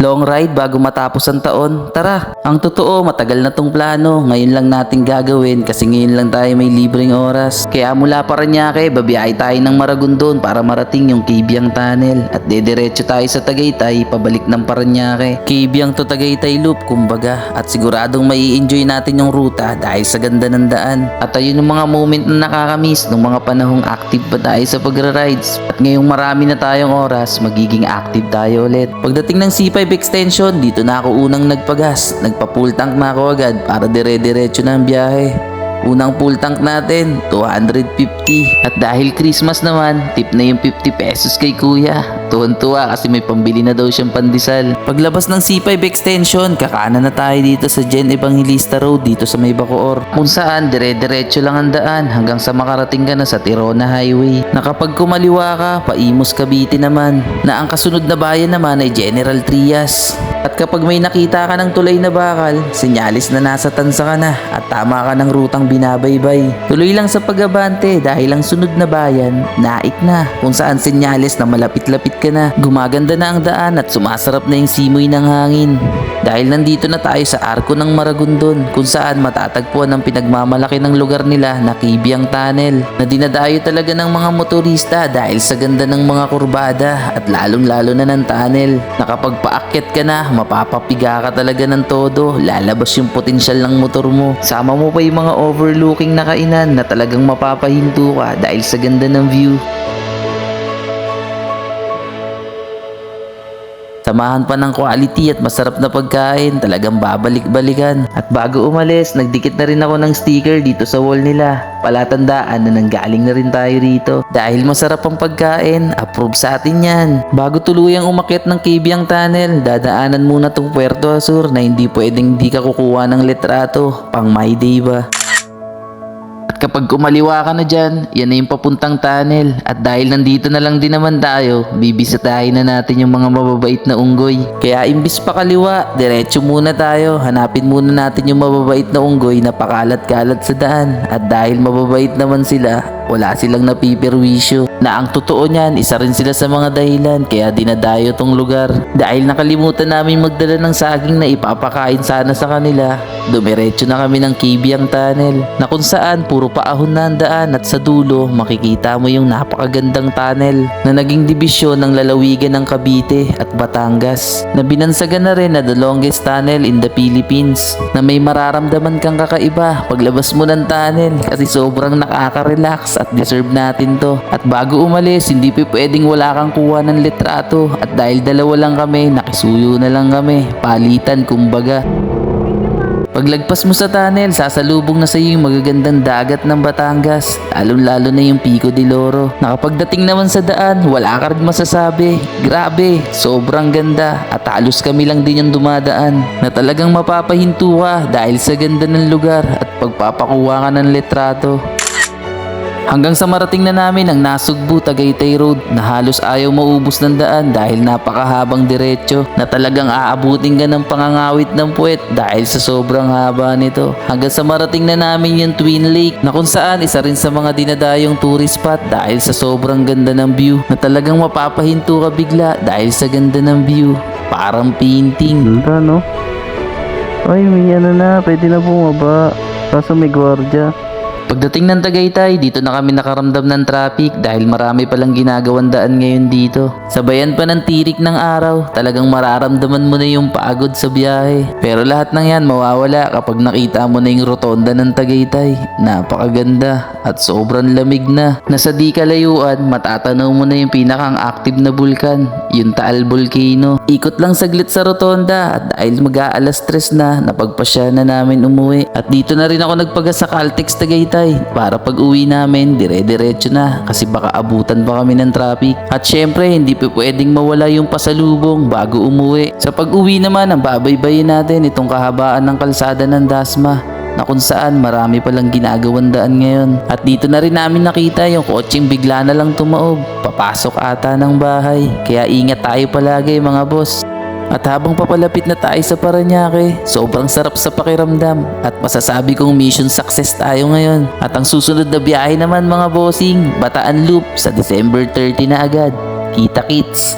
Long ride bago matapos ang taon? Tara! Ang totoo, matagal na tong plano. Ngayon lang natin gagawin kasi ngayon lang tayo may libreng oras. Kaya mula Parañaque, babiyahe tayo ng Maragondon para marating yung Kibiang Tunnel. At dediretso tayo sa Tagaytay, pabalik ng Parañaque. Kibiang to Tagaytay Loop, kumbaga. At siguradong mai-enjoy natin yung ruta dahil sa ganda ng daan. At ayun yung mga moment na nakakamiss nung mga panahong active pa tayo sa pagra-rides. At ngayong marami na tayong oras, magiging active tayo ulit. Pagdating ng C5 extension, dito na ako unang nagpagas. Nagpa-full tank na ako agad para dire-diretso na ang biyahe. Unang full tank natin, 250. At dahil Christmas naman, tip na yung 50 pesos kay kuya. Tuwan-tuwa kasi may pambili na daw siyang pandesal. Paglabas ng C5 extension, kakana na tayo dito sa Gen Evangelista Road dito sa may Bacoor. Kung saan, dire-diretso lang ang daan hanggang sa makarating ka na sa Tirona Highway. Na kapag kumaliwa ka, Paimos Cavite naman. Na ang kasunod na bayan naman ay General Trias. At kapag may nakita ka ng tulay na bakal, sinyalis na nasa tansa ka na at tama ka ng rutang binabaybay. Tuloy lang sa pag-abante dahil ang sunod na bayan, Naik na, kung saan sinyalis na malapit-lapit ka na. Gumaganda na ang daan at sumasarap na yung simoy ng hangin. Dahil nandito na tayo sa arko ng Maragondon kung saan matatagpuan ang pinagmamalaki ng lugar nila na Kibiang Tunnel na dinadayo talaga ng mga motorista dahil sa ganda ng mga kurbada at lalong-lalo na ng tunnel na kapag paakyat ka na, mapapapiga ka talaga ng todo, lalabas yung potensyal ng motor mo. Sama mo pa yung mga overlooking na kainan na talagang mapapahinto ka dahil sa ganda ng view. Samahan pa ng quality at masarap na pagkain, talagang babalik-balikan. At bago umalis, nagdikit na rin ako ng sticker dito sa wall nila. Palatandaan na nanggaling na rin tayo rito. Dahil masarap ang pagkain, approve sa atin yan. Bago tuluyang umakyat ng Kibiang Tunnel, dadaanan muna tong Puerto Azur na hindi pwedeng di ka kukuha ng litrato. Pang my day ba? Kapag kumaliwa ka na dyan, yan na yung papuntang tunnel. At dahil nandito na lang din naman tayo, bibisitahin na natin yung mga mababait na unggoy. Kaya imbis pa kaliwa, diretso muna tayo. Hanapin muna natin yung mababait na unggoy na pakalat-kalat sa daan. At dahil mababait naman sila, wala silang napipirwisyo. Na ang totoo niyan, isa rin sila sa mga dahilan kaya dinadayo tong lugar. Dahil nakalimutan namin magdala ng saging na ipapakain sana sa kanila, dumiretso na kami ng Kibiang Tunnel na kung saan puro paahon na ang daan at sa dulo makikita mo yung napakagandang tunnel na naging dibisyon ng lalawigan ng Cavite at Batangas na binansagan na rin na the longest tunnel in the Philippines na may mararamdaman kang kakaiba paglabas mo ng tunnel kasi sobrang nakaka-relax at deserve natin to. At bago umalis, hindi pwedeng wala kang kuha ng litrato at dahil dalawa lang kami, nakisuyo na lang kami, palitan kumbaga. Paglagpas mo sa tunnel, sasalubong na sa iyo yung magagandang dagat ng Batangas, lalong-lalo na yung Pico de Loro. Nakapagdating naman sa daan, wala ka rin masasabi. Grabe, sobrang ganda at halos kami lang din yung dumadaan na talagang mapapahinto ka dahil sa ganda ng lugar at pagpapakuha ka ng litrato. Hanggang sa marating na namin ang Nasugbu Tagaytay Road na halos ayaw maubos ng daan dahil napakahabang diretso na talagang aabutin ka ng pangangawit ng puwet dahil sa sobrang haba nito. Hanggang sa marating na namin yung Twin Lake na kung saan isa rin sa mga dinadayong tourist spot dahil sa sobrang ganda ng view na talagang mapapahinto ka bigla dahil sa ganda ng view. Parang painting. Ganda, no? Ay, may ano na, pwede na bumaba. Kaso may gwardiya. Pagdating ng Tagaytay, dito na kami nakaramdam ng traffic dahil marami palang ginagawang daan ngayon dito. Sabayan pa ng tirik ng araw, talagang mararamdaman mo na yung pagod sa biyahe. Pero lahat ng yan mawawala kapag nakita mo na yung rotonda ng Tagaytay. Napakaganda at sobrang lamig na. Nasa di kalayuan, matatanaw mo na yung pinakang active na bulkan, yung Taal Volcano. Ikot lang saglit sa rotonda at dahil mag-aalas 3 na, napagpasya na namin umuwi. At dito na rin ako nagpagas sa Caltex Tagaytay para pag uwi namin dire-diretso na kasi baka abutan pa kami ng traffic. At syempre hindi pwedeng mawala yung pasalubong bago umuwi. Sa pag uwi naman ang babaybayin natin itong kahabaan ng kalsada ng Dasma na kung saan marami palang ginagawang daan ngayon. At dito na rin namin nakita yung kotseng bigla na lang tumaob papasok ata ng bahay, kaya ingat tayo palagi mga boss. At habang papalapit na tayo sa Parañaque, sobrang sarap sa pakiramdam at masasabi kong mission success tayo ngayon. At ang susunod na biyahe naman mga bossing, Bataan Loop sa December 30 na agad. Kita kits!